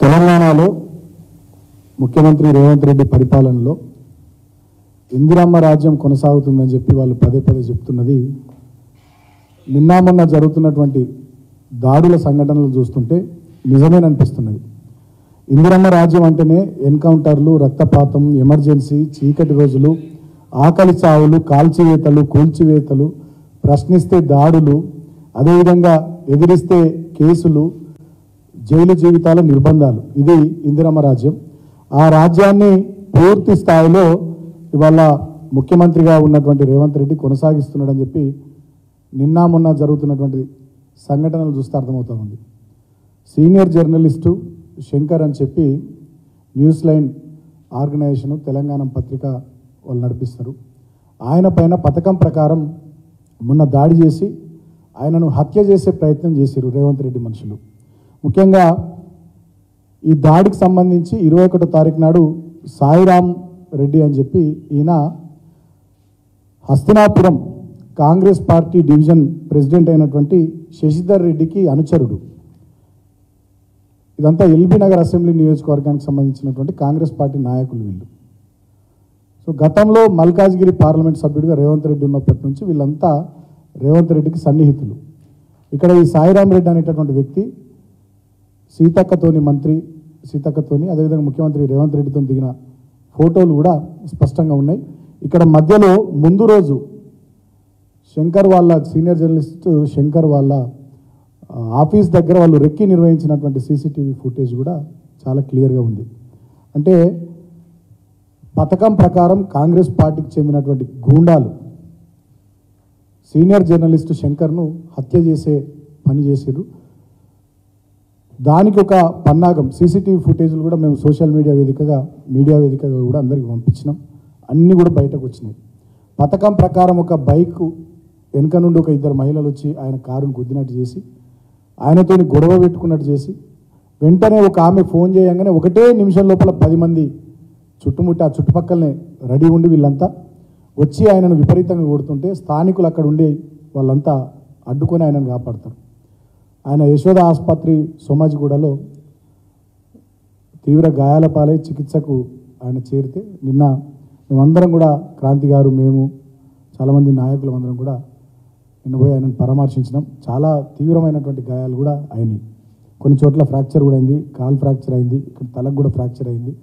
తెలంగాణలో ముఖ్యమంత్రి రేవంత్ రెడ్డి పరిపాలనలో ఇందిరమ్మ రాజ్యం కొనసాగుతుందని చెప్పి వాళ్ళు పదే పదే చెప్తున్నది నిన్న మొన్న జరుగుతున్నటువంటి దాడుల సంఘటనలు చూస్తుంటే నిజమేననిపిస్తున్నది. ఇందిరమ్మ రాజ్యం అంటేనే ఎన్కౌంటర్లు, రక్తపాతం, ఎమర్జెన్సీ, చీకటి రోజులు, ఆకలి చావులు, కాల్చివేతలు, కూల్చివేతలు, ప్రశ్నిస్తే దాడులు, అదేవిధంగా ఎదిరిస్తే కేసులు, జైలు జీవితాల నిర్బంధాలు. ఇది ఇందిరమ్మ రాజ్యం. ఆ రాజ్యాన్ని పూర్తి స్థాయిలో ఇవాళ ముఖ్యమంత్రిగా ఉన్నటువంటి రేవంత్ రెడ్డి కొనసాగిస్తున్నాడని చెప్పి నిన్న మొన్న జరుగుతున్నటువంటి సంఘటనలు చూస్తే అర్థమవుతూ ఉంది. సీనియర్ జర్నలిస్టు శంకర్ అని చెప్పి న్యూస్ లైన్ ఆర్గనైజేషను తెలంగాణ పత్రిక వాళ్ళు నడిపిస్తారు. ఆయన పైన పథకం ప్రకారం మొన్న దాడి చేసి ఆయనను హత్య చేసే ప్రయత్నం చేశారు రేవంత్ రెడ్డి మనుషులు. ముఖ్యంగా ఈ దాడికి సంబంధించి 21వ తారీఖు నాడు సాయిరామ్ రెడ్డి అని చెప్పి ఈయన Hastinapuram Congress party division president అయినటువంటి శశిధర్ రెడ్డికి అనుచరుడు. ఇదంతా ఎల్బీ నగర్ అసెంబ్లీ నియోజకవర్గానికి సంబంధించినటువంటి కాంగ్రెస్ పార్టీ నాయకులు వీళ్ళు. సో గతంలో మల్కాజ్గిరి పార్లమెంట్ సభ్యుడిగా రేవంత్ రెడ్డి ఉన్నప్పటి నుంచి వీళ్ళంతా రేవంత్ రెడ్డికి సన్నిహితులు. ఇక్కడ ఈ సాయిరామ్ రెడ్డి అనేటటువంటి వ్యక్తి సీతక్కతోని అదేవిధంగా ముఖ్యమంత్రి రేవంత్ రెడ్డితో దిగిన ఫోటోలు కూడా స్పష్టంగా ఉన్నాయి. ఇక్కడ మధ్యలో ముందు రోజు శంకర్ వాళ్ళ సీనియర్ జర్నలిస్ట్ శంకర్ వాళ్ళ ఆఫీస్ దగ్గర వాళ్ళు రెక్కి నిర్వహించినటువంటి సీసీటీవీ ఫుటేజ్ కూడా చాలా క్లియర్గా ఉంది. అంటే పథకం ప్రకారం కాంగ్రెస్ పార్టీకి చెందినటువంటి గూండాలు సీనియర్ జర్నలిస్టు శంకర్ను హత్య చేసే పని చేశారు. దానికి ఒక పన్నాగం సీసీటీవీ ఫుటేజ్లు కూడా మేము సోషల్ మీడియా వేదికగా కూడా అందరికీ పంపించినాం. అన్నీ కూడా బయటకు వచ్చినాయి. పథకం ప్రకారం ఒక బైక్ వెనుక నుండి ఒక 2 మహిళలు వచ్చి ఆయన కారును గుద్దినట్టు చేసి ఆయనతో గొడవ పెట్టుకున్నట్టు చేసి వెంటనే ఒక ఆమె ఫోన్ చేయగానే 1 నిమిషం లోపల 10 మంది చుట్టుముట్టి ఆ చుట్టుపక్కలనే రెడీ ఉండి వీళ్ళంతా వచ్చి ఆయనను విపరీతంగా కొడుతుంటే స్థానికులు అక్కడ ఉండి వాళ్ళంతా అడ్డుకొని ఆయనను కాపాడతారు. ఆయన యశోద ఆసుపత్రి సోమాజిగూడలో తీవ్ర గాయాల పాలై చికిత్సకు ఆయన చేరితే నిన్న మేమందరం కూడా క్రాంతి గారు, మేము చాలామంది నాయకులు అందరం కూడా నిన్న పోయి ఆయనను పరామర్శించినాం. చాలా తీవ్రమైనటువంటి గాయాలు కూడా అయినాయి. కొన్ని చోట్ల ఫ్రాక్చర్ కూడా అయింది, కాలు ఫ్రాక్చర్ అయింది, ఇక్కడ తలకు కూడా ఫ్రాక్చర్ అయింది.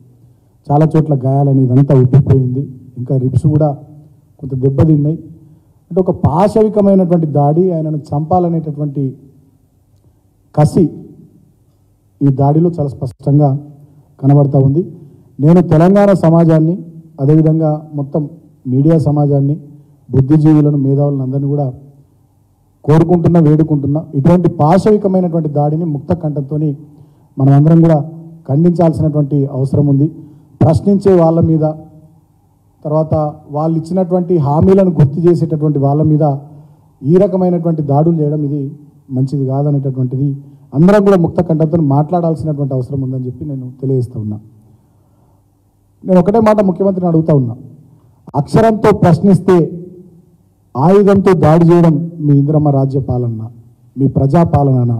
చాలా చోట్ల గాయాలు అనేది ఇదంతా ఉప్పిపోయింది. ఇంకా రిబ్స్ కూడా కొంత దెబ్బతిన్నాయి. అంటే ఒక పాశవికమైనటువంటి దాడి, ఆయనను చంపాలనేటటువంటి కసి ఈ దాడిలో చాలా స్పష్టంగా కనబడతా ఉంది. నేను తెలంగాణ సమాజాన్ని అదేవిధంగా మొత్తం మీడియా సమాజాన్ని, బుద్ధిజీవులను, మేధావులను అందరినీ కూడా వేడుకుంటున్నా ఇటువంటి పాశవికమైనటువంటి దాడిని ముక్త కంఠంతో మనం అందరం కూడా ఖండించాల్సినటువంటి అవసరం ఉంది. ప్రశ్నించే వాళ్ళ మీద, తర్వాత వాళ్ళు ఇచ్చినటువంటి హామీలను గుర్తు చేసేటటువంటి వాళ్ళ మీద ఈ రకమైనటువంటి దాడులు చేయడం ఇది మంచిది కాదనేటటువంటిది అందరం కూడా ముక్త కంఠంతో మాట్లాడాల్సినటువంటి అవసరం ఉందని చెప్పి నేను తెలియజేస్తూ ఉన్నా. నేను ఒకటే మాట ముఖ్యమంత్రిని అడుగుతా ఉన్నా, అక్షరంతో ప్రశ్నిస్తే ఆయుధంతో దాడి చేయడం మీ ఇందిరమ్మ రాజ్య పాలన, మీ ప్రజాపాలన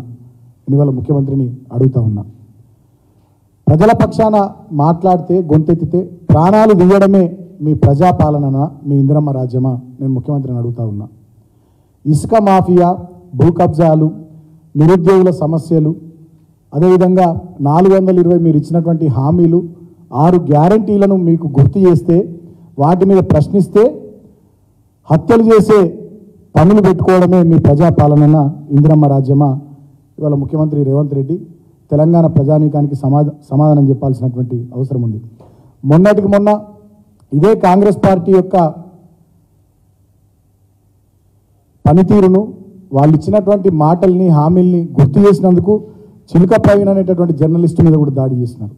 అని వాళ్ళ ముఖ్యమంత్రిని అడుగుతా ఉన్నా. ప్రజల పక్షాన మాట్లాడితే, గొంతెత్తితే ప్రాణాలు తీయడమే మీ ప్రజాపాలన, మీ ఇందిరమ్మ రాజ్యమా? నేను ముఖ్యమంత్రిని అడుగుతా ఉన్నా. ఇసుక మాఫియా, భూ కబ్జాలు, నిరుద్యోగుల సమస్యలు, అదేవిధంగా 420 మీరు ఇచ్చినటువంటి హామీలు, 6 గ్యారంటీలను మీకు గుర్తు చేస్తే, వాటి మీద ప్రశ్నిస్తే హత్యలు చేసే పనులు పెట్టుకోవడమే మీ ప్రజాపాలన, ఇందిరమ్మ రాజ్యమా? ఇవాళ ముఖ్యమంత్రి రేవంత్ రెడ్డి తెలంగాణ ప్రజానీకానికి సమాధానం చెప్పాల్సినటువంటి అవసరం ఉంది. మొన్నటికి మొన్న ఇదే కాంగ్రెస్ పార్టీ యొక్క పనితీరును, వాళ్ళు ఇచ్చినటువంటి మాటల్ని, హామీల్ని గుర్తు చేసినందుకు చిలుక ప్రవీణ్ అనేటటువంటి జర్నలిస్టు మీద కూడా దాడి చేసినారు.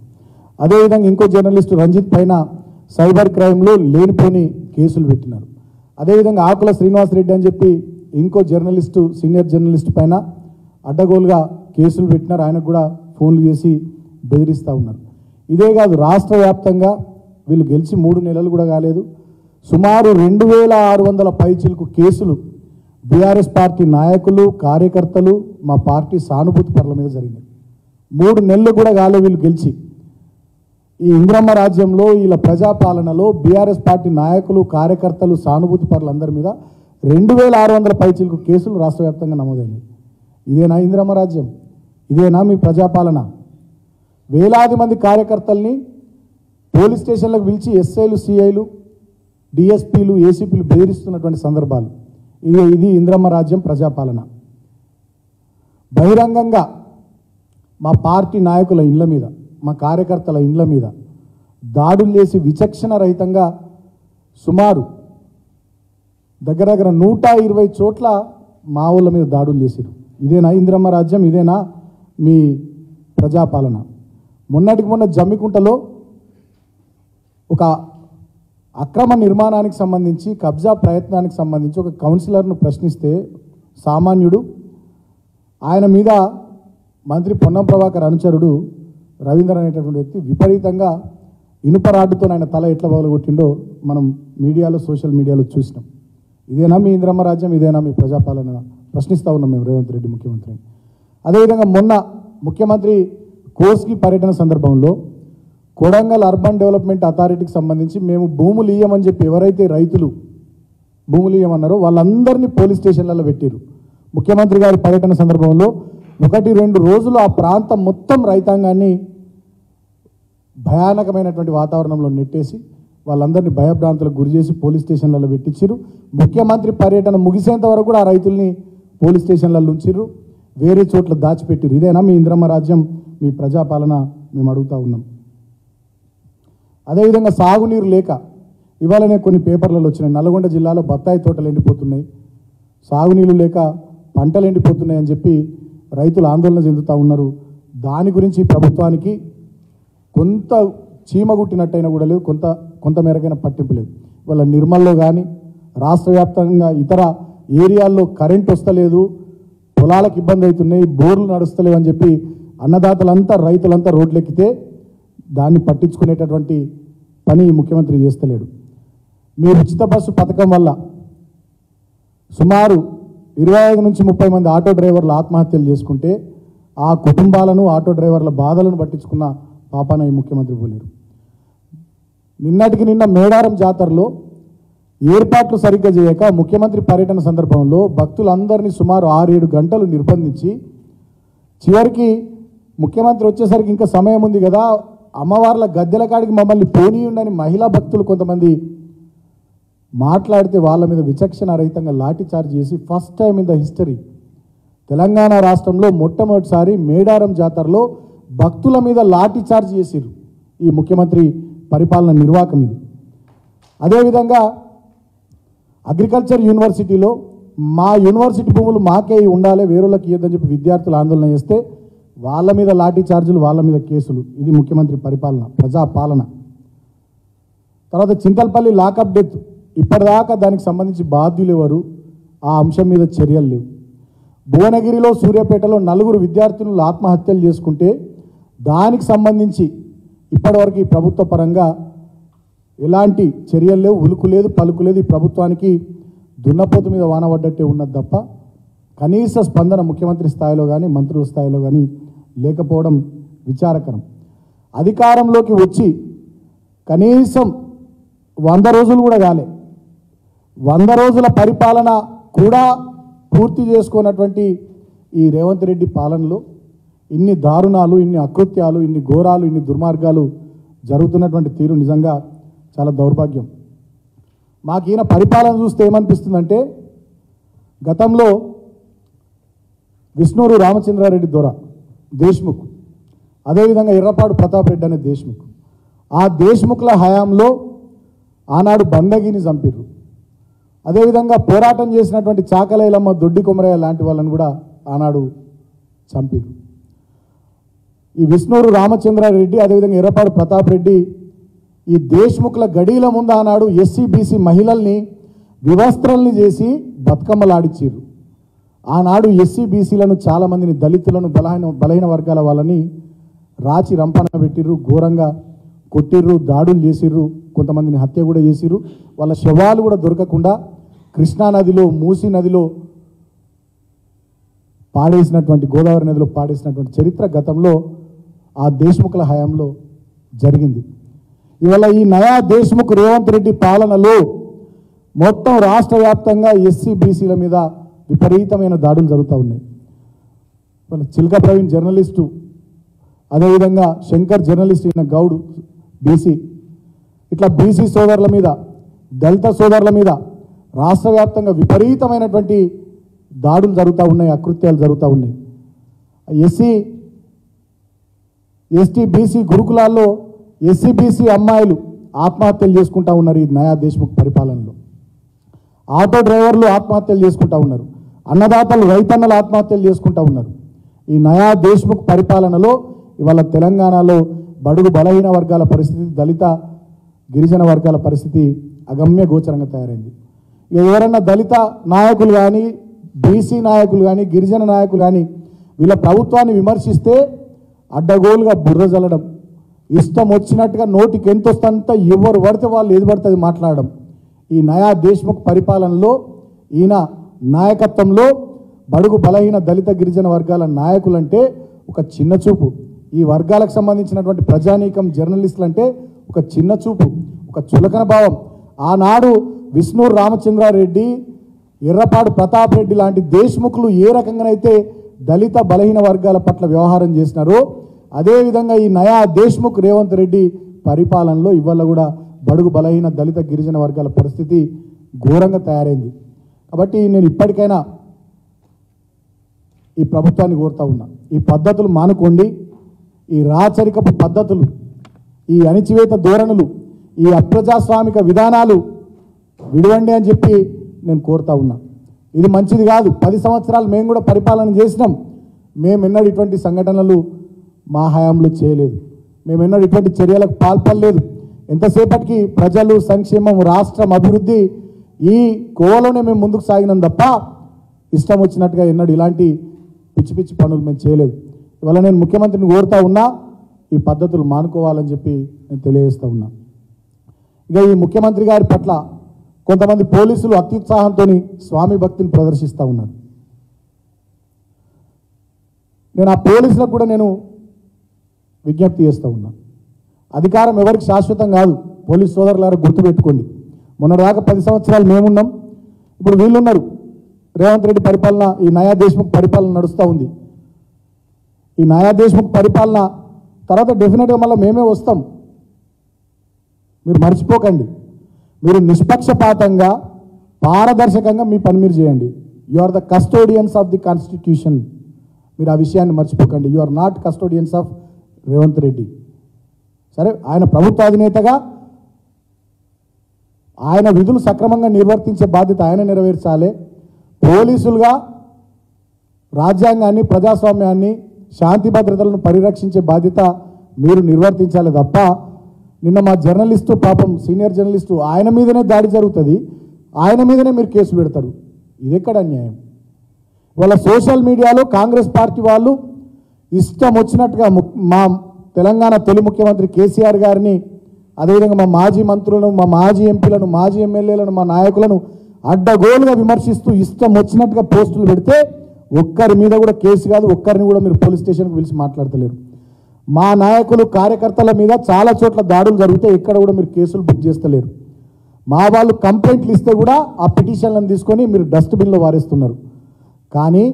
అదేవిధంగా ఇంకో జర్నలిస్టు రంజిత్ పైన సైబర్ క్రైమ్లో లేనిపోని కేసులు పెట్టినారు. అదేవిధంగా ఆకుల శ్రీనివాసరెడ్డి అని చెప్పి ఇంకో జర్నలిస్టు, సీనియర్ జర్నలిస్టు పైన అడ్డగోలుగా కేసులు పెట్టినారు. ఆయనకు కూడా ఫోన్లు చేసి బెదిరిస్తూ ఉన్నారు. ఇదే కాదు, రాష్ట్ర వ్యాప్తంగా వీళ్ళు గెలిచి 3 నెలలు కూడా కాలేదు, సుమారు 2600 పైచిలకు కేసులు బీఆర్ఎస్ పార్టీ నాయకులు, కార్యకర్తలు, మా పార్టీ సానుభూతి పరుల మీద జరిగినాయి. 3 నెలలు కూడా కాలే వీళ్ళు గెలిచి. ఈ ఇంద్రమ్మ రాజ్యంలో వీళ్ళ ప్రజాపాలనలో బీఆర్ఎస్ పార్టీ నాయకులు, కార్యకర్తలు, సానుభూతి పరులందరి మీద 2600 పైచిలకు కేసులు రాష్ట్ర వ్యాప్తంగా నమోదైనాయి. ఇదేనా ఇంద్రమ్మ రాజ్యం? ఇదేనా మీ ప్రజాపాలన? వేలాది మంది కార్యకర్తల్ని పోలీస్ స్టేషన్లకు పిలిచి ఎస్ఐలు, సిఐలు, డిఎస్పీలు, ఏసీపీలు బెదిరిస్తున్నటువంటి సందర్భాలు. ఇది ఇంద్రమ్మ రాజ్యం ప్రజాపాలన. బహిరంగంగా మా పార్టీ నాయకుల ఇండ్ల మీద, మా కార్యకర్తల ఇండ్ల మీద దాడులు చేసి విచక్షణ రహితంగా సుమారు దగ్గర 120 చోట్ల మా ఊళ్ళ మీద దాడులు చేశారు. ఇదేనా ఇంద్రమ్మ రాజ్యం? ఇదేనా మీ ప్రజాపాలన? మొన్నటికి మొన్న జమ్మికుంటలో ఒక అక్రమ నిర్మాణానికి సంబంధించి, కబ్జా ప్రయత్నానికి సంబంధించి ఒక కౌన్సిలర్ను ప్రశ్నిస్తే సామాన్యుడు, ఆయన మీద మంత్రి పొన్నం ప్రభాకర్ అనుచరుడు రవీందర్ అనేటటువంటి వ్యక్తి విపరీతంగా ఇనుప రాడ్డుతో ఆయన తల ఎట్లా పగలగొట్టిండో మనం మీడియాలో, సోషల్ మీడియాలో చూసినాం. ఇదేనా మీ ఇంద్రమ్మ రాజ్యం? ఇదేనా మీ ప్రజాపాలన? ప్రశ్నిస్తూ ఉన్నాం మేము రేవంత్ రెడ్డి ముఖ్యమంత్రిని. అదేవిధంగా మొన్న ముఖ్యమంత్రి కోస్గి పర్యటన సందర్భంలో కొడంగల్ అర్బన్ డెవలప్మెంట్ అథారిటీకి సంబంధించి మేము భూములు ఇయ్యమని చెప్పి ఎవరైతే రైతులు భూములు ఇయ్యమన్నారో వాళ్ళందరినీ పోలీస్ స్టేషన్లలో పెట్టారు. ముఖ్యమంత్రి గారి పర్యటన సందర్భంలో 1-2 రోజులు ఆ ప్రాంతం మొత్తం రైతాంగాన్ని భయానకమైనటువంటి వాతావరణంలో నెట్టేసి వాళ్ళందరినీ భయభ్రాంతులకు గురి చేసి పోలీస్ స్టేషన్లలో పెట్టించారు. ముఖ్యమంత్రి పర్యటన ముగిసేంత వరకు కూడా ఆ రైతుల్ని పోలీస్ స్టేషన్లలో ఉంచారు, వేరే చోట్ల దాచిపెట్టారు. ఇదేనా మీ ఇంద్రమ్మ రాజ్యం, మీ ప్రజాపాలన? మేము అడుగుతూ ఉన్నాం. అదేవిధంగా సాగునీరు లేక ఇవాళనే కొన్ని పేపర్లలో వచ్చినాయి, నల్గొండ జిల్లాలో బత్తాయి తోటలు ఎండిపోతున్నాయి, సాగునీళ్ళు లేక పంటలు ఎండిపోతున్నాయి అని చెప్పి రైతులు ఆందోళన చెందుతూ ఉన్నారు. దాని గురించి ప్రభుత్వానికి కొంత చీమగుట్టినట్టయినా కూడా లేదు, కొంత మేరకైన పట్టింపు లేదు. ఇవాళ నిర్మల్లో కానీ రాష్ట్ర వ్యాప్తంగా ఇతర ఏరియాల్లో కరెంట్ వస్తలేదు, పొలాలకు ఇబ్బంది అవుతున్నాయి, బోర్లు నడుస్తలేవు అని చెప్పి అన్నదాతలంతా, రైతులంతా రోడ్లెక్కితే దాన్ని పట్టించుకునేటటువంటి పని ముఖ్యమంత్రి చేస్తలేడు. మీ ఉచిత బస్సు పథకం వల్ల సుమారు 25 నుంచి 30 మంది ఆటో డ్రైవర్లు ఆత్మహత్యలు చేసుకుంటే ఆ కుటుంబాలను, ఆటో డ్రైవర్ల బాధలను పట్టించుకున్న పాపాన ఈ ముఖ్యమంత్రి పోలేరు. నిన్నటికి నిన్న మేడారం జాతరలో ఏర్పాట్లు సరిగ్గా చేయక ముఖ్యమంత్రి పర్యటన సందర్భంలో భక్తులందరినీ సుమారు 6-7 గంటలు నిర్బంధించి చివరికి ముఖ్యమంత్రి వచ్చేసరికి ఇంకా సమయం ఉంది కదా, అమ్మవార్ల గద్దెల కాడికి మమ్మల్ని పోనీయుండని మహిళా భక్తులు కొంతమంది మాట్లాడితే వాళ్ళ మీద విచక్షణ రహితంగా లాఠీ చార్జ్ చేసి first time in the history Telangana రాష్ట్రంలో మొట్టమొదటిసారి మేడారం జాతరలో భక్తుల మీద లాఠీ చార్జ్ చేసిరు ఈ ముఖ్యమంత్రి పరిపాలన నిర్వాహకం ఇది. అదేవిధంగా అగ్రికల్చర్ యూనివర్సిటీలో మా యూనివర్సిటీ భూములు మాకే ఉండాలి, వేరేళ్ళకి ఇవ్వద్దని చెప్పి విద్యార్థులు ఆందోళన చేస్తే వాళ్ళ మీద లాఠీ చార్జీలు, వాళ్ళ మీద కేసులు. ఇది ముఖ్యమంత్రి పరిపాలన, ప్రజాపాలన. తర్వాత చింతల్పల్లి లాకప్ డెత్, ఇప్పటిదాకా దానికి సంబంధించి బాధ్యులు ఎవరు, ఆ అంశం మీద చర్యలు లేవు. భువనగిరిలో, సూర్యాపేటలో 4 విద్యార్థులు ఆత్మహత్యలు చేసుకుంటే దానికి సంబంధించి ఇప్పటివరకు ఈ ప్రభుత్వ పరంగా ఎలాంటి చర్యలు లేవు, ఉలుకు లేదు, పలుకు లేదు. ఈ ప్రభుత్వానికి దున్నపోతు మీద వానబడ్డట్టే ఉన్నది తప్ప కనీస స్పందన ముఖ్యమంత్రి స్థాయిలో కానీ మంత్రుల స్థాయిలో కానీ లేకపోవడం విచారకరం. అధికారంలోకి వచ్చి కనీసం 100 రోజులు కూడా కాలే, 100 రోజుల పరిపాలన కూడా పూర్తి చేసుకున్నటువంటి ఈ రేవంత్ రెడ్డి పాలనలో ఇన్ని దారుణాలు, ఇన్ని అకృత్యాలు, ఇన్ని ఘోరాలు, ఇన్ని దుర్మార్గాలు జరుగుతున్నటువంటి తీరు నిజంగా చాలా దౌర్భాగ్యం. మాకు ఈయన పరిపాలన చూస్తే ఏమనిపిస్తుందంటే, గతంలో విష్ణూరు రామచంద్రారెడ్డి దొర దేశ్ముఖ్, అదేవిధంగా ఎర్రపాడు ప్రతాప్ రెడ్డి అనే దేశ్ముఖ్, ఆ దేశ్ముఖ్ల హయాంలో ఆనాడు బందగిని చంపిర్రు. అదేవిధంగా పోరాటం చేసినటువంటి చాకలైలమ్మ, దొడ్డి కొమరయ్య లాంటి వాళ్ళని కూడా ఆనాడు చంపిర్రు. ఈ విష్ణూరు రామచంద్రారెడ్డి, అదేవిధంగా ఎర్రపాడు ప్రతాప్ రెడ్డి ఈ దేశ్ముఖ్ల గడీల ముందు ఆనాడు ఎస్సీ బీసీ మహిళల్ని వివస్త్రల్ని చేసి బతుకమ్మలాడిచ్చిర్రు. ఆనాడు ఎస్సీ బీసీలను చాలామందిని, దళితులను, బలహీన వర్గాల వాళ్ళని రాచి రంపన పెట్టిర్రు, ఘోరంగా కొట్టిర్రు, దాడులు చేసిర్రు, కొంతమందిని హత్య కూడా చేసిర్రు. వాళ్ళ శవాలు కూడా దొరకకుండా కృష్ణానదిలో, మూసీ నదిలో పాడేసినటువంటి, గోదావరి నదిలో పాడేసినటువంటి చరిత్ర గతంలో ఆ దేశ్ముఖుల హయాంలో జరిగింది. ఇవాళ ఈ నయా దేశ్ముఖ్ రేవంత్ రెడ్డి పాలనలో మొత్తం రాష్ట్ర వ్యాప్తంగా ఎస్సీ బీసీల మీద విపరీతమైన దాడులు జరుగుతూ ఉన్నాయి. చిల్క ప్రవీణ్ జర్నలిస్టు, అదేవిధంగా శంకర్ జర్నలిస్ట్, ఈయన గౌడ్ బీసీ, ఇట్లా బీసీ సోదరుల మీద, దళిత సోదరుల మీద రాష్ట్ర వ్యాప్తంగా విపరీతమైనటువంటి దాడులు జరుగుతూ ఉన్నాయి, అకృత్యాలు జరుగుతూ ఉన్నాయి. ఎస్సీ ఎస్టీ బీసీ గురుకులాల్లో ఎస్సీ బీసీ అమ్మాయిలు ఆత్మహత్యలు చేసుకుంటూ ఉన్నారు. ఈ నయా దేశ్ముఖ్ పరిపాలనలో ఆటో డ్రైవర్లు ఆత్మహత్యలు చేసుకుంటూ ఉన్నారు, అన్నదాతలు రైతన్నలు ఆత్మహత్యలు చేసుకుంటూ ఉన్నారు. ఈ నయా దేశ్ముఖ్ పరిపాలనలో ఇవాళ తెలంగాణలో బడుగు బలహీన వర్గాల పరిస్థితి, దళిత గిరిజన వర్గాల పరిస్థితి అగమ్య గోచరంగా తయారైంది. ఇక ఎవరన్నా దళిత నాయకులు కానీ, బీసీ నాయకులు కానీ, గిరిజన నాయకులు కానీ వీళ్ళ ప్రభుత్వాన్ని విమర్శిస్తే అడ్డగోలుగా బుర్ర జల్లడం, ఇష్టం వచ్చినట్టుగా నోటికి ఎంత వస్తుందంత ఎవరు పడితే వాళ్ళు ఏది పడుతుంది మాట్లాడడం. ఈ నయా దేశ్ముఖ్ పరిపాలనలో ఈయన నాయకత్వంలో బడుగు బలహీన దళిత గిరిజన వర్గాల నాయకులంటే ఒక చిన్న చూపు, ఈ వర్గాలకు సంబంధించినటువంటి ప్రజానీకం జర్నలిస్టులు అంటే ఒక చిన్న చూపు, ఒక చులకన భావం. ఆనాడు విష్ణూరు రామచంద్రారెడ్డి, ఎర్రపాడు ప్రతాప్ రెడ్డి లాంటి దేశ్ముఖులు ఏ రకంగానైతే దళిత బలహీన వర్గాల పట్ల వ్యవహారం చేసినారో అదేవిధంగా ఈ నయా దేశ్ముఖ్ రేవంత్ రెడ్డి పరిపాలనలో ఇవాళ కూడా బడుగు బలహీన దళిత గిరిజన వర్గాల పరిస్థితి ఘోరంగా తయారైంది. కాబట్టి నేను ఇప్పటికైనా ఈ ప్రభుత్వాన్ని కోరుతా ఉన్నా, ఈ పద్ధతులు మానుకోండి, ఈ రాచరికపు పద్ధతులు, ఈ అణిచివేత ధోరణులు, ఈ అప్రజాస్వామిక విధానాలు విడవండి అని చెప్పి నేను కోరుతా ఉన్నా. ఇది మంచిది కాదు. 10 సంవత్సరాలు మేము కూడా పరిపాలన చేసినాం, మేము ఎన్నడూ ఇటువంటి సంఘటనలు మా హయాంలో చేయలేదు, మేము ఎన్నడూ ఇటువంటి చర్యలకు పాల్పడలేదు. ఎంతసేపటికి ప్రజలు, సంక్షేమం, రాష్ట్రం అభివృద్ధి ఈ కోవలోనే మేము ముందుకు సాగినాం తప్ప ఇష్టం వచ్చినట్టుగా ఎన్నడూ ఇలాంటి పిచ్చి పిచ్చి పనులు మేము చేయలేదు. ఇవాళ నేను ముఖ్యమంత్రిని కోరుతా ఉన్నా ఈ పద్ధతులు మానుకోవాలని చెప్పి నేను తెలియజేస్తూ ఉన్నా. ఇక ఈ ముఖ్యమంత్రి గారి పట్ల కొంతమంది పోలీసులు అత్యుత్సాహంతో స్వామి భక్తిని ప్రదర్శిస్తూ ఉన్నారు. నేను ఆ పోలీసులకు కూడా నేను విజ్ఞప్తి చేస్తూ ఉన్నా, అధికారం ఎవరికి శాశ్వతం కాదు. పోలీస్ సోదరులారా గుర్తుపెట్టుకోండి. మొన్నటిదాకా 10 సంవత్సరాలు మేమున్నాం, ఇప్పుడు వీళ్ళున్నారు. రేవంత్ రెడ్డి పరిపాలన, ఈ నయా దేశ్ముఖ్ పరిపాలన నడుస్తూ ఉంది. ఈ నయా దేశ్ముఖ్ పరిపాలన తర్వాత డెఫినెట్గా మళ్ళీ మేమే వస్తాం, మీరు మర్చిపోకండి. మీరు నిష్పక్షపాతంగా, పారదర్శకంగా మీ పని మీరు చేయండి. You are the custodians of the constitution. మీరు ఆ విషయాన్ని మర్చిపోకండి. You are not custodians of Revanth Reddy. సరే, ఆయన ప్రభుత్వ అధినేతగా ఆయన విధులు సక్రమంగా నిర్వర్తించే బాధ్యత ఆయన నెరవేర్చాలి. పోలీసులుగా రాజ్యాంగాన్ని, ప్రజాస్వామ్యాన్ని, శాంతి భద్రతలను పరిరక్షించే బాధ్యత మీరు నిర్వర్తించాలి తప్ప నిన్న మా జర్నలిస్టు, పాపం సీనియర్ జర్నలిస్టు, ఆయన మీదనే దాడి జరుగుతుంది, ఆయన మీదనే మీరు కేసు పెడతారు. ఇది ఎక్కడ అన్యాయం? వాళ్ళ సోషల్ మీడియాలో కాంగ్రెస్ పార్టీ వాళ్ళు ఇష్టం వచ్చినట్టుగా మా తెలంగాణ తొలి ముఖ్యమంత్రి కేసీఆర్ గారిని, అదేవిధంగా మా మాజీ మంత్రులను, మా మాజీ ఎంపీలను, మాజీ ఎమ్మెల్యేలను, మా నాయకులను అడ్డగోలుగా విమర్శిస్తూ ఇష్టం వచ్చినట్టుగా పోస్టులు పెడితే ఒక్కరి మీద కూడా కేసు కాదు, ఒక్కరిని కూడా మీరు పోలీస్ స్టేషన్కి పిలిచి మాట్లాడతలేరు. మా నాయకులు, కార్యకర్తల మీద చాలా చోట్ల దాడులు జరిగితే ఎక్కడ కూడా మీరు కేసులు బుక్ చేస్తలేరు. మా వాళ్ళు కంప్లైంట్లు ఇస్తే కూడా ఆ పిటిషన్లను తీసుకొని మీరు డస్ట్బిన్లో వారేస్తున్నారు. కానీ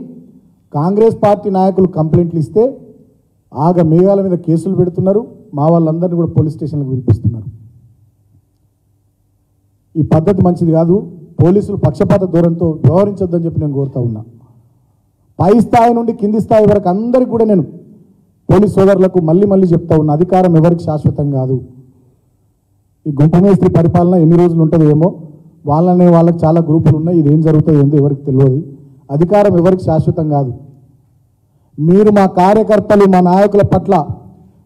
కాంగ్రెస్ పార్టీ నాయకులు కంప్లైంట్లు ఇస్తే ఆగ మేఘాల మీద కేసులు పెడుతున్నారు, మా వాళ్ళందరినీ కూడా పోలీస్ స్టేషన్లకు పిలిపిస్తున్నారు. ఈ పద్ధతి మంచిది కాదు. పోలీసులు పక్షపాత ధోరణితో వ్యవహరించొద్దని చెప్పి నేను కోరుతా ఉన్నా. పై స్థాయి నుండి కింది స్థాయి వరకు అందరికీ కూడా నేను పోలీస్ సోదరులకు మళ్ళీ చెప్తా ఉన్నా, అధికారం ఎవరికి శాశ్వతం కాదు. ఈ గుంటమేస్త్రి పరిపాలన ఎన్ని రోజులు ఉంటుందో ఏమో, వాళ్ళకి చాలా గ్రూపులు ఉన్నాయి, ఇది ఏం జరుగుతుందో ఏందో ఎవరికి తెలియదు. అధికారం ఎవరికి శాశ్వతం కాదు. మీరు మా కార్యకర్తలు, మా నాయకుల పట్ల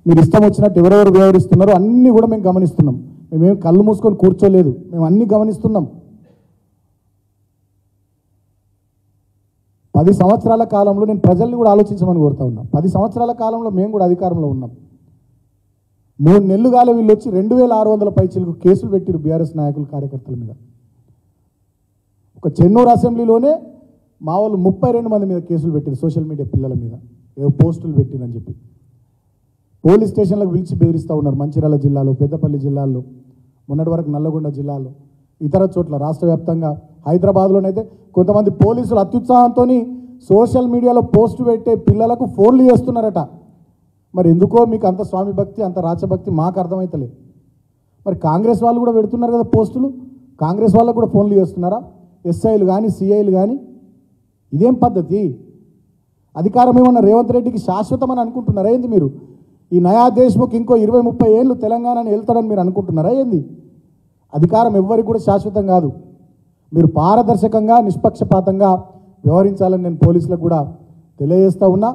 మీరు ఇష్టం వచ్చినట్టు ఎవరెవరు వ్యవహరిస్తున్నారో అన్నీ కూడా మేము గమనిస్తున్నాం. మేమేం కళ్ళు మూసుకొని కూర్చోలేదు, మేము అన్నీ గమనిస్తున్నాం. 10 సంవత్సరాల కాలంలో నేను ప్రజల్ని కూడా ఆలోచించమని కోరుతా ఉన్నా. 10 సంవత్సరాల కాలంలో మేము కూడా అధికారంలో ఉన్నాం. 3 నెలలు కాలే వీళ్ళు వచ్చి 2600 పైచీలకు కేసులు పెట్టిరు బీఆర్ఎస్ నాయకులు, కార్యకర్తల మీద. ఒక చెన్నూరు అసెంబ్లీలోనే మా వాళ్ళు 32 మంది మీద కేసులు పెట్టారు, సోషల్ మీడియా పిల్లల మీద ఏదో పోస్టులు పెట్టిరని చెప్పి. పోలీస్ స్టేషన్లకు పిలిచి బెదిరిస్తూ ఉన్నారు. మంచిర్యాల జిల్లాలో, పెద్దపల్లి జిల్లాలో, మొన్నటి వరకు నల్లగొండ జిల్లాలో, ఇతర చోట్ల రాష్ట్ర వ్యాప్తంగా, హైదరాబాద్లోనైతే కొంతమంది పోలీసులు అత్యుత్సాహంతో సోషల్ మీడియాలో పోస్టు పెట్టే పిల్లలకు ఫోన్లు చేస్తున్నారట. మరి ఎందుకో మీకు అంత స్వామి భక్తి, అంత రాచభక్తి మాకు అర్థమవుతలే. మరి కాంగ్రెస్ వాళ్ళు కూడా పెడుతున్నారు కదా పోస్టులు, కాంగ్రెస్ వాళ్ళకు కూడా ఫోన్లు చేస్తున్నారా? ఎస్ఐలు కానీ, సిఐలు కానీ. ఇదేం పద్ధతి? అధికారం ఏమన్నా రేవంత్ రెడ్డికి శాశ్వతమని అనుకుంటున్నారా ఏంది మీరు? ఈ నయా దేశ్ముఖ్ ఇంకో 20-30 ఏళ్ళు తెలంగాణని వెళ్తాడని మీరు అనుకుంటున్నారా ఏంది? అధికారం ఎవ్వరికి కూడా శాశ్వతం కాదు. మీరు పారదర్శకంగా, నిష్పక్షపాతంగా వ్యవహరించాలని నేను పోలీసులకు కూడా తెలియజేస్తూ ఉన్నా.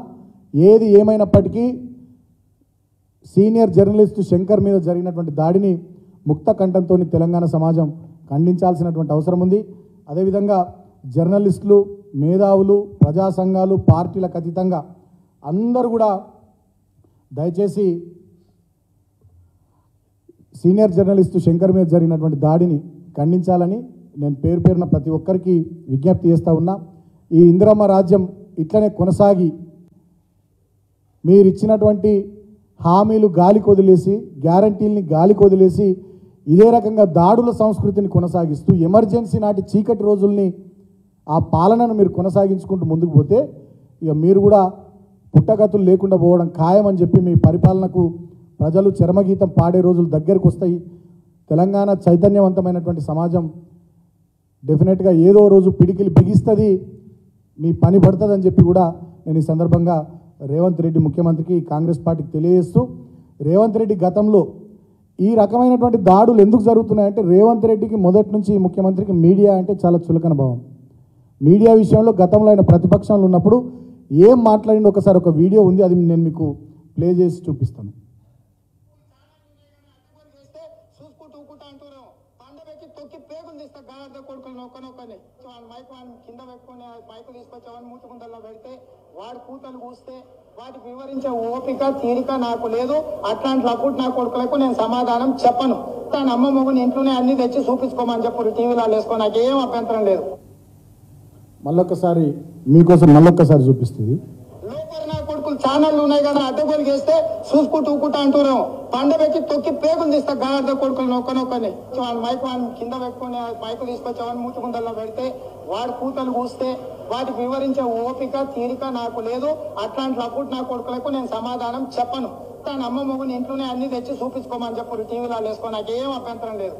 ఏది ఏమైనప్పటికీ సీనియర్ జర్నలిస్టు శంకర్ మీద జరిగినటువంటి దాడిని ముక్త కంఠంతో తెలంగాణ సమాజం ఖండించాల్సినటువంటి అవసరం ఉంది. అదేవిధంగా జర్నలిస్టులు, మేధావులు, ప్రజా సంఘాలు, పార్టీలకు అతీతంగా అందరూ కూడా దయచేసి సీనియర్ జర్నలిస్టు శంకర్ మీద జరిగినటువంటి దాడిని ఖండించాలని నేను పేరు పేరున ప్రతి ఒక్కరికి విజ్ఞప్తి చేస్తూ ఉన్నా. ఈ ఇందిరమ్మ రాజ్యం ఇట్లనే కొనసాగి మీరు ఇచ్చినటువంటి హామీలు గాలికి వదిలేసి, గ్యారంటీల్ని గాలికి వదిలేసి ఇదే రకంగా దాడుల సంస్కృతిని కొనసాగిస్తూ ఎమర్జెన్సీ నాటి చీకటి రోజుల్ని ఆ పాలనను మీరు కొనసాగించుకుంటూ ముందుకు పోతే ఇక మీరు కూడా పుట్టగతులు లేకుండా పోవడం ఖాయమని చెప్పి మీ పరిపాలనకు ప్రజలు చరమగీతం పాడే రోజులు దగ్గరకు వస్తాయి. తెలంగాణ చైతన్యవంతమైనటువంటి సమాజం డెఫినెట్గా ఏదో రోజు పిడికిలు బిగిస్తుంది, మీ పని పడుతుందని చెప్పి కూడా నేను ఈ సందర్భంగా రేవంత్ రెడ్డి ముఖ్యమంత్రికి, కాంగ్రెస్ పార్టీకి తెలియజేస్తూ, రేవంత్ రెడ్డి గతంలో ఈ రకమైనటువంటి దాడులు ఎందుకు జరుగుతున్నాయంటే రేవంత్ రెడ్డికి మొదటి నుంచి ముఖ్యమంత్రికి మీడియా అంటే చాలా చులకన భావం. మీడియా విషయంలో గతంలో ఆయన ప్రతిపక్షంలో ఉన్నప్పుడు ఏం మాట్లాడింది ఒకసారి ఒక వీడియో ఉంది, అది నేను మీకు ప్లే చేసి చూపిస్తాను. వాడు కూతలు కూస్తే వాటికి వివరించే ఓపిక, తీరిక నాకు లేదు. అట్లాంటి అప్పుడు నా కొడుకులకు నేను సమాధానం చెప్పను. తన అమ్మ మొగుని ఇంట్లోనే అన్ని తెచ్చి చూపించుకోమని చెప్పు, టీవీలో వేసుకో, నాకేం అభ్యంతరం లేదు. మళ్ళొక్కసారి మీకోసం మళ్ళొక్కసారి చూపిస్తుంది. లోపల నా కొడుకులు ఛానళ్ళు ఉన్నాయి కదా, అడ్డగోలు చేస్తే చూసుకుంటూ ఊకుంటా అంటున్నాం. పండబెట్టి తొక్కి పేగులు తీస్తా గార్ద కొడుకులు నొక్కనొక్కని. మైక్ వాడిని కింద పెట్టుకుని మైకు తీసుకొచ్చామని మూతుకుందల్లో పెడితే వాడు కూతలు కూస్తే వాటికి వివరించే ఓపిక, తీరిక నాకు లేదు. అట్లాంటి అప్పుడు నా కొడుకులకు నేను సమాధానం చెప్పను. తన అమ్మ మొగుని ఇంట్లోనే అన్ని తెచ్చి చూపించుకోమని చెప్పు, టీవీలో వేసుకో, నాకేం అభ్యంతరం లేదు.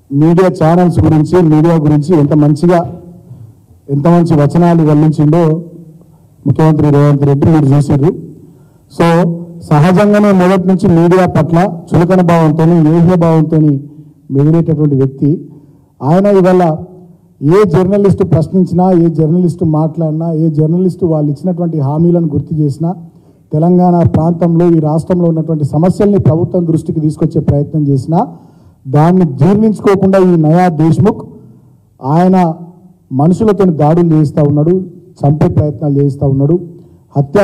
మీడియా ఛానల్స్ గురించి, మీడియా గురించి ఎంత మంచి వచనాలు వెల్లించిండో ముఖ్యమంత్రి రేవంత్ రెడ్డి మీరు చూసారు. సో సహజంగానే మొదటి నుంచి మీడియా పట్ల చులకన భావంతో, ఏహ్య భావంతో మెదిలేటటువంటి వ్యక్తి ఆయన. ఇవాళ ఏ జర్నలిస్టు ప్రశ్నించినా, ఏ జర్నలిస్టు మాట్లాడినా, ఏ జర్నలిస్టు వాళ్ళు ఇచ్చినటువంటి హామీలను గుర్తు చేసినా, తెలంగాణ ప్రాంతంలో, ఈ రాష్ట్రంలో ఉన్నటువంటి సమస్యల్ని ప్రభుత్వం దృష్టికి తీసుకొచ్చే ప్రయత్నం చేసినా దాన్ని జీర్ణించుకోకుండా ఈ నయా దేశ్ముఖ్ ఆయన మనుషులతో దాడులు చేయిస్తూ ఉన్నాడు, చంపే ప్రయత్నాలు చేయిస్తూ ఉన్నాడు, హత్య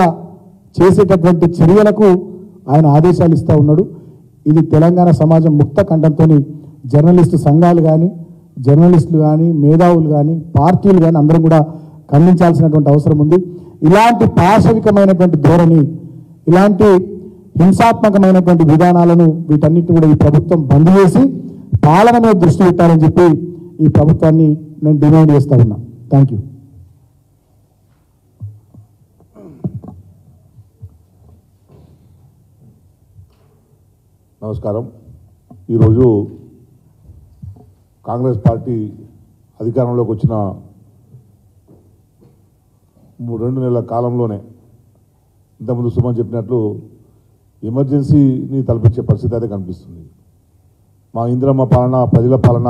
చేసేటటువంటి చర్యలకు ఆయన ఆదేశాలు ఇస్తూ ఉన్నాడు. ఇది తెలంగాణ సమాజం ముక్త కంఠంతో జర్నలిస్టు సంఘాలు కానీ, జర్నలిస్టులు కానీ, మేధావులు కానీ, పార్టీలు కానీ అందరం కూడా ఖండించాల్సినటువంటి అవసరం ఉంది. ఇలాంటి పాశవికమైనటువంటి ధోరణి, ఇలాంటి హింసాత్మకమైనటువంటి విధానాలను వీటన్నిటిని కూడా ఈ ప్రభుత్వం బంద్ చేసి పాలన మీద దృష్టి పెట్టాలని చెప్పి ఈ ప్రభుత్వాన్ని నేను డిమాండ్ చేస్తా ఉన్నా. Thank you. నమస్కారం. ఈరోజు కాంగ్రెస్ పార్టీ అధికారంలోకి వచ్చిన 2 నెలల కాలంలోనే ఇంతకుముందు సుమన్ చెప్పినట్లు ఎమర్జెన్సీని తలపించే పరిస్థితి అయితే కనిపిస్తుంది. మా ఇందిరమ్మ పాలన, ప్రజల పాలన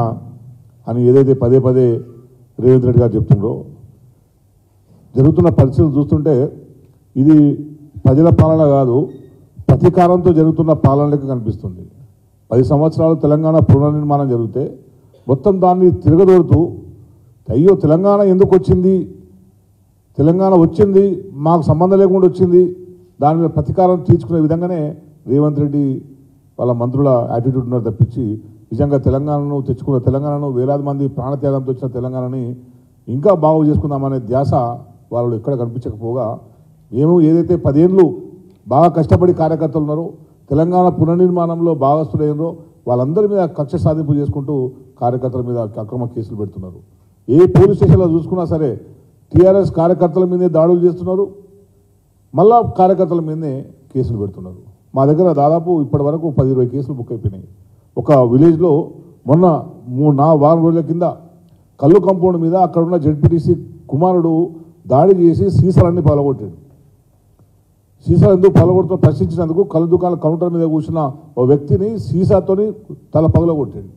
అని ఏదైతే పదే రేవంత్ రెడ్డి గారు చెప్తుండ్రో, జరుగుతున్న పరిస్థితులు చూస్తుంటే ఇది ప్రజల పాలన కాదు, ప్రతీకారంతో జరుగుతున్న పాలనలకు కనిపిస్తుంది. 10 సంవత్సరాలు తెలంగాణ పునర్నిర్మాణం జరిగితే మొత్తం దాన్ని తిరగదోడుతూ, అయ్యో తెలంగాణ ఎందుకు వచ్చింది, తెలంగాణ వచ్చింది మాకు సంబంధం లేకుండా వచ్చింది, దాని మీద ప్రతీకారం తీర్చుకునే విధంగానే రేవంత్ రెడ్డి వాళ్ళ మంత్రుల యాటిట్యూడ్ ఉన్నారు తప్పించి నిజంగా తెలంగాణను తెచ్చుకున్న తెలంగాణను, వేలాది మంది ప్రాణత్యాగంతో వచ్చిన తెలంగాణని ఇంకా బాగు చేసుకుందామనే ధ్యాస వాళ్ళు ఎక్కడ కనిపించకపోగా, మేము ఏదైతే 10 ఏళ్ళు బాగా కష్టపడి కార్యకర్తలు ఉన్నారో, తెలంగాణ పునర్నిర్మాణంలో భాగస్థులైనరో వాళ్ళందరి మీద కక్ష సాధింపు చేసుకుంటూ కార్యకర్తల మీద అక్రమ కేసులు పెడుతున్నారు. ఏ పోలీస్ స్టేషన్లో చూసుకున్నా సరే టీఆర్ఎస్ కార్యకర్తల మీదే దాడులు చేస్తున్నారు, మళ్ళా కార్యకర్తల మీదనే కేసులు పెడుతున్నారు. మా దగ్గర దాదాపు ఇప్పటి వరకు 10-20 కేసులు బుక్ అయిపోయినాయి. ఒక విలేజ్లో మొన్న 3-4 వారం రోజుల కింద కల్లు కంపౌండ్ మీద అక్కడ ఉన్న జెడ్పీటీసీ కుమారుడు దాడి చేసి సీసాలన్నీ పగలగొట్టాడు. సీసాలు ఎందుకు పగలగొడుతూ ప్రశ్నించినందుకు కళ్ళు దుకాణాల కౌంటర్ మీద కూర్చున్న ఓ వ్యక్తిని సీసాతోని తల పగలగొట్టాడు.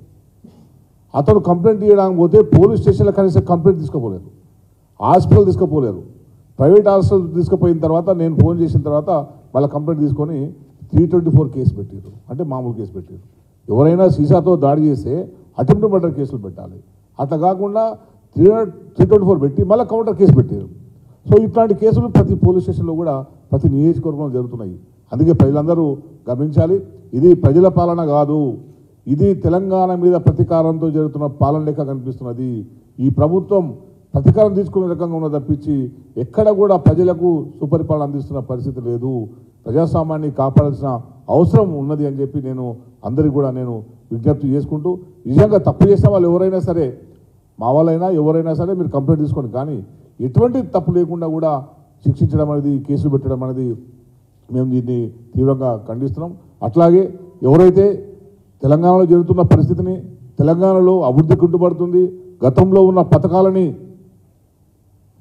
అతను కంప్లైంట్ ఇవ్వడానికి పోతే పోలీస్ స్టేషన్లో కనీసం కంప్లైంట్ తీసుకోపోలేదు, హాస్పిటల్ తీసుకోపోలేరు. ప్రైవేట్ హాస్పిటల్ తీసుకుపోయిన తర్వాత నేను ఫోన్ చేసిన తర్వాత వాళ్ళ కంప్లైంట్ తీసుకొని 324 కేసు పెట్టారు, అంటే మామూలు కేసు పెట్టారు. ఎవరైనా సీసాతో దాడి చేస్తే అటెంప్ట్ మర్డర్ కేసులు పెట్టాలి, అట్లా కాకుండా 324 పెట్టి మళ్ళీ కౌంటర్ కేసు పెట్టారు. సో ఇట్లాంటి కేసులు ప్రతి పోలీస్ స్టేషన్లో కూడా ప్రతి నియోజకవర్గంలో జరుగుతున్నాయి. అందుకే ప్రజలందరూ గమనించాలి, ఇది ప్రజల పాలన కాదు, ఇది తెలంగాణ మీద ప్రతీకారంతో జరుగుతున్న పాలన లెక్క కనిపిస్తున్నది. ఈ ప్రభుత్వం ప్రతీకారం తీసుకునే రకంగా ఉన్న తప్పించి ఎక్కడ కూడా ప్రజలకు సుపరిపాలన అందిస్తున్న పరిస్థితి లేదు. ప్రజాస్వామ్యాన్ని కాపాడాల్సిన అవసరం ఉన్నది అని చెప్పి నేను అందరికీ కూడా నేను విజ్ఞప్తి చేసుకుంటూ, నిజంగా తప్పు చేసిన వాళ్ళు ఎవరైనా సరే, మా వాళ్ళైనా ఎవరైనా సరే మీరు కంప్లైంట్ తీసుకోండి, కానీ ఎటువంటి తప్పు లేకుండా కూడా శిక్షించడం అనేది, కేసులు పెట్టడం అనేది మేము దీన్ని తీవ్రంగా ఖండిస్తున్నాం. అట్లాగే ఎవరైతే తెలంగాణలో జరుగుతున్న పరిస్థితిని, తెలంగాణలో అభివృద్ధి కుంటుపడుతుంది, గతంలో ఉన్న పథకాలని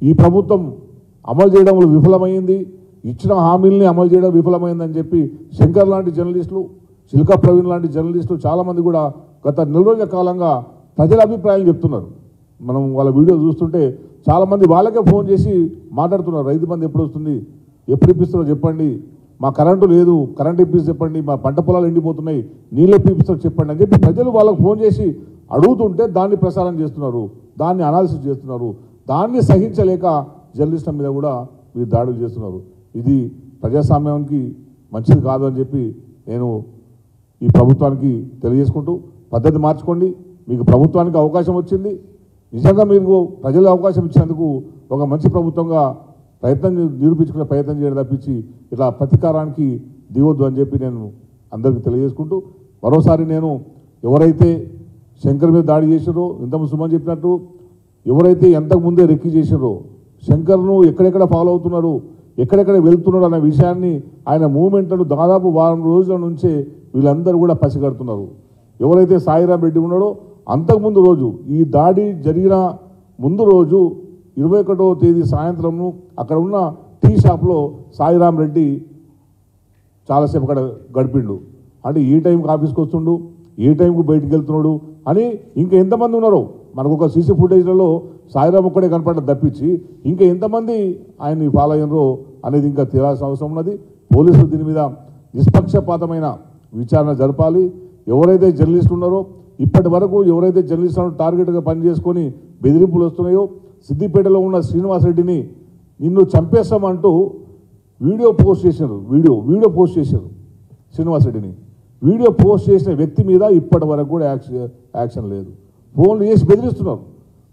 ఈ ప్రభుత్వం అమలు చేయడంలో విఫలమైంది, ఇచ్చిన హామీల్ని అమలు చేయడం విఫలమైందని చెప్పి శంకర్ లాంటి జర్నలిస్టులు, చిల్కా ప్రవీణ్ లాంటి జర్నలిస్టులు చాలామంది కూడా గత 4 రోజుల కాలంగా ప్రజల అభిప్రాయాలు చెప్తున్నారు. మనం వాళ్ళ వీడియో చూస్తుంటే చాలామంది వాళ్ళకే ఫోన్ చేసి మాట్లాడుతున్నారు, రైతు బంధు ఎప్పుడు వస్తుంది, ఎప్పుడు ఇప్పిస్తారో చెప్పండి, మా కరెంటు లేదు, కరెంటు ఇప్పిస్తే చెప్పండి, మా పంట పొలాలు ఎండిపోతున్నాయి, నీళ్ళు ఎప్పుడు ఇప్పిస్తారో చెప్పండి అని చెప్పి ప్రజలు వాళ్ళకు ఫోన్ చేసి అడుగుతుంటే దాన్ని ప్రసారం చేస్తున్నారు, దాన్ని అనాలిసిస్ చేస్తున్నారు. దాన్ని సహించలేక జర్నలిస్టుల మీద కూడా మీరు దాడులు చేస్తున్నారు. ఇది ప్రజాస్వామ్యానికి మంచిది కాదు అని చెప్పి నేను ఈ ప్రభుత్వానికి తెలియజేసుకుంటూ, పద్ధతి మార్చుకోండి, మీకు ప్రభుత్వానికి అవకాశం వచ్చింది, నిజంగా మీకు ప్రజలు అవకాశం ఇచ్చినందుకు ఒక మంచి ప్రభుత్వంగా నిరూపించుకునే ప్రయత్నం చేయడం తప్పించి ఇట్లా ప్రతీకారానికి దిగొద్దు అని చెప్పి నేను అందరికీ తెలియజేసుకుంటూ, మరోసారి నేను ఎవరైతే శంకర్ మీద దాడి చేసారో, ఇంతకుముందు సుమన్ చెప్పినట్టు ఎవరైతే ఎంతకుముందే రెక్కి చేసారో, శంకర్ను ఎక్కడెక్కడ ఫాలో అవుతున్నారు, ఎక్కడెక్కడ వెళ్తున్నారు అనే విషయాన్ని, ఆయన మూవ్మెంట్లను దాదాపు వారం రోజుల నుంచే వీళ్ళందరూ కూడా పసిగడుతున్నారు. ఎవరైతే సాయిరాం రెడ్డి ఉన్నాడో అంతకుముందు రోజు, ఈ దాడి జరిగిన ముందు రోజు 21వ తేదీ సాయంత్రము అక్కడ ఉన్న టీ షాప్లో సాయిరాం రెడ్డి చాలాసేపు అక్కడ గడిపిండు. అంటే ఏ టైంకి ఆఫీస్కి వస్తుండు, ఏ టైంకు బయటికి వెళ్తున్నాడు అని ఇంకా ఎంతమంది ఉన్నారో మనకు ఒక సీసీ ఫుటేజ్లలో సాయిరాం ఒక్కడే కనపడ్డ తప్పించి ఇంకా ఎంతమంది ఆయన్ని ఫాలో అయినరో అనేది ఇంకా తేలాల్సిన అవసరం ఉన్నది. పోలీసులు దీని మీద నిష్పక్షపాతమైన విచారణ జరపాలి. ఎవరైతే జర్నలిస్టులు ఉన్నారో, ఇప్పటి వరకు ఎవరైతే జర్నలిస్టులను టార్గెట్గా పనిచేసుకొని బెదిరింపులు వస్తున్నాయో, సిద్దిపేటలో ఉన్న శ్రీనివాసరెడ్డిని నిన్ను చంపేస్తామంటూ వీడియో పోస్ట్ చేశారు, వీడియో పోస్ట్ చేశారు. శ్రీనివాసరెడ్డిని వీడియో పోస్ట్ చేసిన వ్యక్తి మీద ఇప్పటి వరకు కూడా యాక్షన్ లేదు. ఫోన్లు చేసి బెదిరిస్తున్నారు,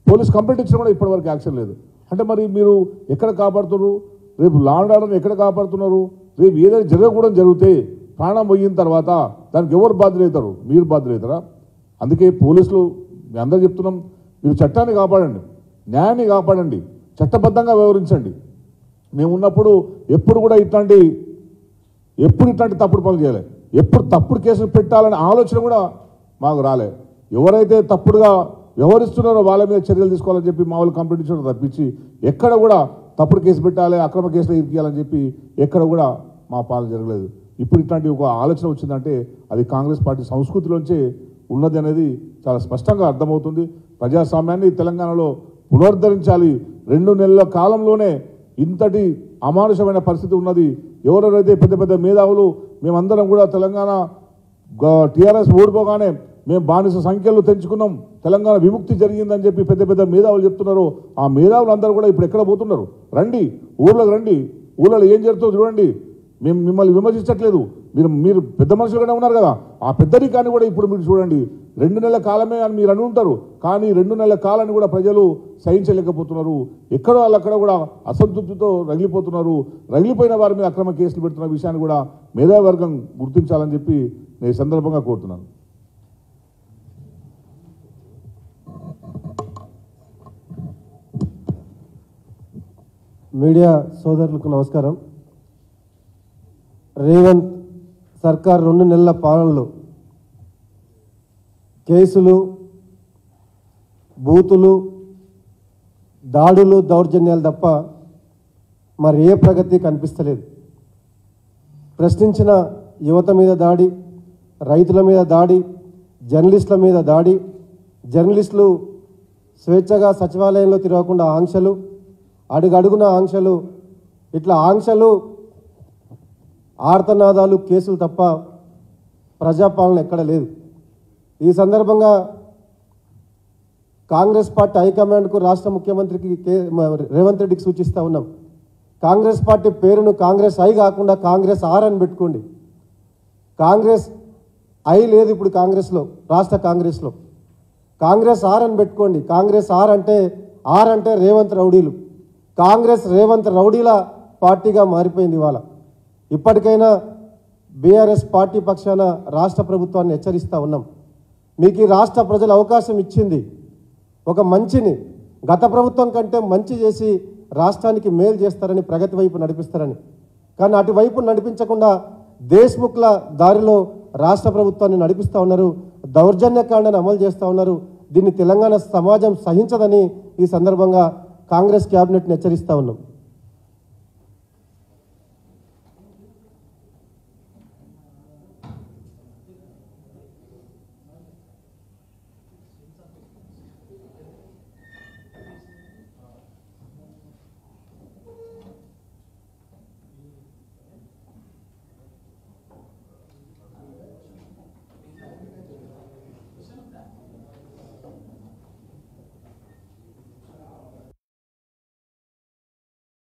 పోలీస్ కంప్లైంట్ ఇచ్చినా కూడా ఇప్పటి వరకు యాక్షన్ లేదు. అంటే మరి మీరు ఎక్కడ కాపాడుతున్నారు? రేపు లా అండ్ ఆర్డర్ని ఎక్కడ కాపాడుతున్నారు? రేపు ఏదైనా జరగకూడదు జరిగితే ప్రాణం పోయిన తర్వాత దానికి ఎవరు బాధ్యులవుతారు? మీరు బాధ్యులవుతారా? అందుకే పోలీసులు మీ అందరూ చెప్తున్నాం, మీరు చట్టాన్ని కాపాడండి, న్యాయాన్ని కాపాడండి, చట్టబద్ధంగా వ్యవహరించండి. మేము ఉన్నప్పుడు ఎప్పుడు కూడా ఇట్లాంటి తప్పుడు పనులు చేయాలి, ఎప్పుడు తప్పుడు కేసులు పెట్టాలనే ఆలోచన కూడా మాకు రాలే. ఎవరైతే తప్పుడుగా వ్యవహరిస్తున్నారో వాళ్ళ మీద చర్యలు తీసుకోవాలని చెప్పి మా వాళ్ళు కంప్లైంట్ ఇచ్చడం తప్పించి ఎక్కడ కూడా తప్పుడు కేసు పెట్టాలి, అక్రమ కేసులు ఇరికియాలని చెప్పి ఎక్కడ కూడా మా పాలన జరగలేదు. ఇప్పుడు ఇట్లాంటి ఒక ఆలోచన వచ్చిందంటే అది కాంగ్రెస్ పార్టీ సంస్కృతిలోంచే ఉన్నది అనేది చాలా స్పష్టంగా అర్థమవుతుంది. ప్రజాస్వామ్యాన్ని తెలంగాణలో పునరుద్ధరించాలి. 2 నెలల కాలంలోనే ఇంతటి అమానుషమైన పరిస్థితి ఉన్నది. ఎవరెవరైతే పెద్ద పెద్ద మేధావులు మేమందరం కూడా తెలంగాణ టీఆర్ఎస్ ఓడిపోగానే మేము బానిస సంఖ్యలు తెంచుకున్నాం, తెలంగాణ విముక్తి జరిగిందని చెప్పి పెద్ద పెద్ద మేధావులు చెప్తున్నారు. ఆ మేధావులు అందరూ కూడా ఇప్పుడు ఎక్కడ పోతున్నారు? రండి, ఊళ్ళోకి రండి, ఊళ్ళో ఏం జరుగుతుందో చూడండి. మేము మిమ్మల్ని విమర్శించట్లేదు, మీరు పెద్ద మనుషులుగానే ఉన్నారు కదా, ఆ పెద్దరికాన్ని కూడా ఇప్పుడు మీరు చూడండి. 2 నెలల కాలమే అని మీరు అని ఉంటారు, కానీ 2 నెలల కాలాన్ని కూడా ప్రజలు సహించలేకపోతున్నారు. ఎక్కడో వాళ్ళక్కడ కూడా అసంతృప్తితో రగిలిపోతున్నారు. రగిలిపోయిన వారి మీద అక్రమ కేసులు పెడుతున్న విషయాన్ని కూడా మేధావర్గం గుర్తించాలని చెప్పి నేను ఈ సందర్భంగా కోరుతున్నాను. మీడియా సోదరులకు నమస్కారం. రేవంత్ సర్కార్ 2 నెలల పాలనలో కేసులు, బూతులు, దాడులు, దౌర్జన్యాలు తప్ప మరి ఏ ప్రగతి కనిపిస్తలేదు. ప్రశ్నించిన యువత మీద దాడి, రైతుల మీద దాడి, జర్నలిస్టుల మీద దాడి, జర్నలిస్టులు స్వేచ్ఛగా సచివాలయంలో తిరగకుండా ఆంక్షలు, అడుగడుగున ఆంక్షలు, ఇట్లా ఆంక్షలు, ఆర్తనాదాలు, కేసులు తప్ప ప్రజాపాలన ఎక్కడ లేదు. ఈ సందర్భంగా కాంగ్రెస్ పార్టీ హైకమాండ్కు, రాష్ట్ర ముఖ్యమంత్రికి రేవంత్ రెడ్డికి సూచిస్తూ ఉన్నాం. కాంగ్రెస్ పార్టీ పేరును కాంగ్రెస్ ఐ కాకుండా కాంగ్రెస్ ఆర్ అని పెట్టుకోండి. కాంగ్రెస్ ఐ లేదు ఇప్పుడు కాంగ్రెస్లో, రాష్ట్ర కాంగ్రెస్లో. కాంగ్రెస్ ఆర్ అని పెట్టుకోండి. కాంగ్రెస్ ఆర్ అంటే రేవంత్ రౌడీలు. కాంగ్రెస్ రేవంత్ రౌడీల పార్టీగా మారిపోయింది ఇవాళ. ఇప్పటికైనా బీఆర్ఎస్ పార్టీ పక్షాన రాష్ట్ర ప్రభుత్వాన్ని హెచ్చరిస్తూ ఉన్నాం. మీకు ఈ రాష్ట్ర ప్రజలు అవకాశం ఇచ్చింది ఒక మంచిని, గత ప్రభుత్వం కంటే మంచి చేసి రాష్ట్రానికి మేలు చేస్తారని, ప్రగతి వైపు నడిపిస్తారని. కానీ అటువైపు నడిపించకుండా దేశ్ముఖ్ల దారిలో రాష్ట్ర ప్రభుత్వాన్ని నడిపిస్తూ ఉన్నారు. దౌర్జన్యకాండను అమలు చేస్తూ ఉన్నారు. దీన్ని తెలంగాణ సమాజం సహించదని ఈ సందర్భంగా కాంగ్రెస్ క్యాబినెట్ని హెచ్చరిస్తూ ఉన్నాం.